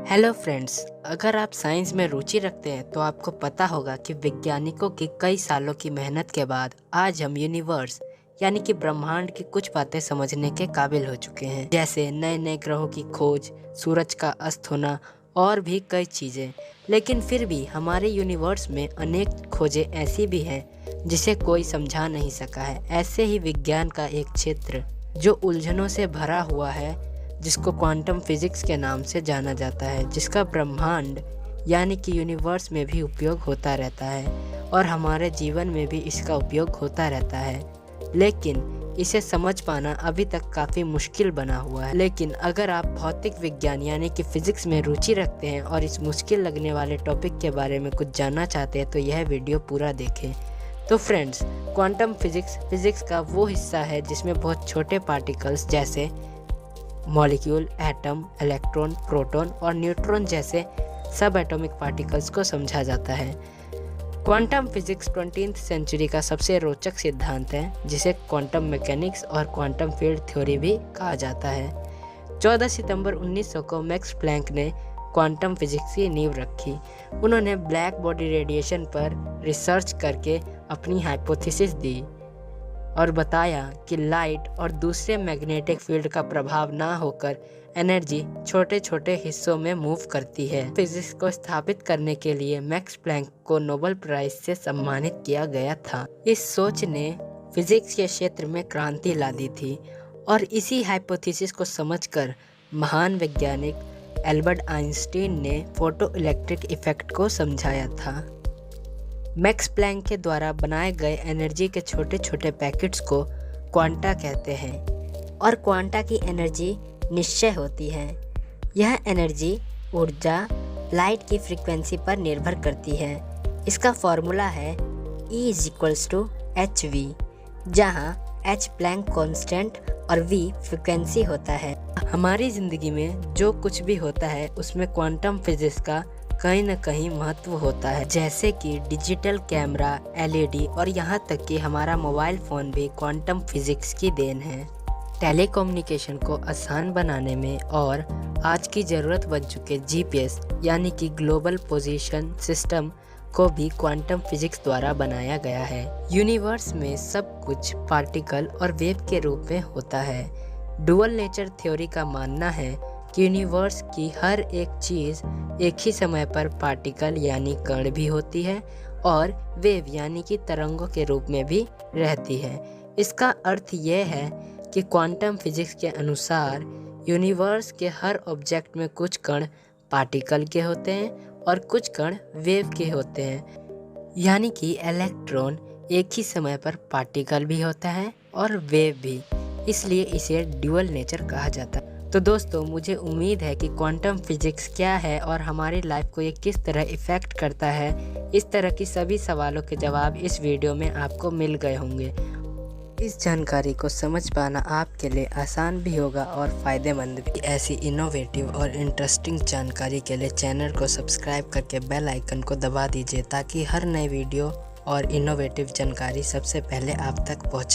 Hello friends, अगर आप science में रुचि रखते हैं तो आपको पता होगा कि वैज्ञानिकों की कई सालों की मेहनत के बाद आज हम यूनिवर्स यानी कि ब्रह्मांड की कुछ बातें समझने के काबिल हो चुके हैं, जैसे नए नए ग्रहों की खोज, सूरज का अस्त होना और भी कई चीज़ें। लेकिन फिर भी हमारे यूनिवर्स में अनेक खोजें ऐसी भी हैं जिसे कोई समझा नहीं सका है। ऐसे ही विज्ञान का एक क्षेत्र जो उलझनों से भरा हुआ है, जिसको क्वांटम फिजिक्स के नाम से जाना जाता है, जिसका ब्रह्मांड यानी कि यूनिवर्स में भी उपयोग होता रहता है और हमारे जीवन में भी इसका उपयोग होता रहता है। लेकिन इसे समझ पाना अभी तक काफ़ी मुश्किल बना हुआ है। लेकिन अगर आप भौतिक विज्ञान यानी कि फिजिक्स में रुचि रखते हैं और इस मुश्किल लगने वाले टॉपिक के बारे में कुछ जानना चाहते हैं तो यह वीडियो पूरा देखें। तो फ्रेंड्स, क्वांटम फिजिक्स का वो हिस्सा है जिसमें बहुत छोटे पार्टिकल्स जैसे मॉलिक्यूल, एटम, इलेक्ट्रॉन, प्रोटॉन और न्यूट्रॉन जैसे सब एटॉमिक पार्टिकल्स को समझा जाता है। क्वांटम फिजिक्स 20वीं सेंचुरी का सबसे रोचक सिद्धांत है, जिसे क्वांटम मैकेनिक्स और क्वांटम फील्ड थ्योरी भी कहा जाता है। 14 सितंबर 1900 को मैक्स प्लैंक ने क्वांटम फिजिक्स की नींव रखी। उन्होंने ब्लैक बॉडी रेडिएशन पर रिसर्च करके अपनी हाइपोथेसिस दी और बताया कि लाइट और दूसरे मैग्नेटिक फील्ड का प्रभाव ना होकर एनर्जी छोटे छोटे हिस्सों में मूव करती है। फिजिक्स को स्थापित करने के लिए मैक्स प्लैंक को नोबेल प्राइज से सम्मानित किया गया था। इस सोच ने फिजिक्स के क्षेत्र में क्रांति ला दी थी और इसी हाइपोथेसिस को समझकर महान वैज्ञानिक एल्बर्ट आइंस्टीन ने फोटो इलेक्ट्रिक इफेक्ट को समझाया था। मैक्स प्लैंक के द्वारा बनाए गए एनर्जी के छोटे छोटे पैकेट्स को क्वांटा कहते हैं और क्वांटा की एनर्जी निश्चय होती है। यह एनर्जी ऊर्जा लाइट की फ्रीक्वेंसी पर निर्भर करती है। इसका फॉर्मूला है E=hv, जहां h प्लैंक कांस्टेंट और v फ्रीक्वेंसी होता है। हमारी ज़िंदगी में जो कुछ भी होता है उसमें क्वांटम फिजिक्स का कहीं न कहीं महत्व होता है, जैसे कि डिजिटल कैमरा, LED और यहाँ तक कि हमारा मोबाइल फ़ोन भी क्वांटम फिजिक्स की देन है। टेलीकम्युनिकेशन को आसान बनाने में और आज की ज़रूरत बन चुके GPS यानी कि ग्लोबल पोजीशन सिस्टम को भी क्वांटम फिजिक्स द्वारा बनाया गया है। यूनिवर्स में सब कुछ पार्टिकल और वेव के रूप में होता है। डुअल नेचर थ्योरी का मानना है कि यूनिवर्स की हर एक चीज़ एक ही समय पर पार्टिकल यानी कण भी होती है और वेव यानी कि तरंगों के रूप में भी रहती है। इसका अर्थ यह है कि क्वांटम फिजिक्स के अनुसार यूनिवर्स के हर ऑब्जेक्ट में कुछ कण पार्टिकल के होते हैं और कुछ कण वेव के होते हैं, यानी कि इलेक्ट्रॉन एक ही समय पर पार्टिकल भी होता है और वेव भी, इसलिए इसे ड्यूअल नेचर कहा जाता है। तो दोस्तों, मुझे उम्मीद है कि क्वांटम फिजिक्स क्या है और हमारी लाइफ को ये किस तरह इफ़ेक्ट करता है, इस तरह की सभी सवालों के जवाब इस वीडियो में आपको मिल गए होंगे। इस जानकारी को समझ पाना आपके लिए आसान भी होगा और फ़ायदेमंद भी। ऐसी इनोवेटिव और इंटरेस्टिंग जानकारी के लिए चैनल को सब्सक्राइब करके बेल आइकन को दबा दीजिए ताकि हर नए वीडियो और इनोवेटिव जानकारी सबसे पहले आप तक पहुँचे।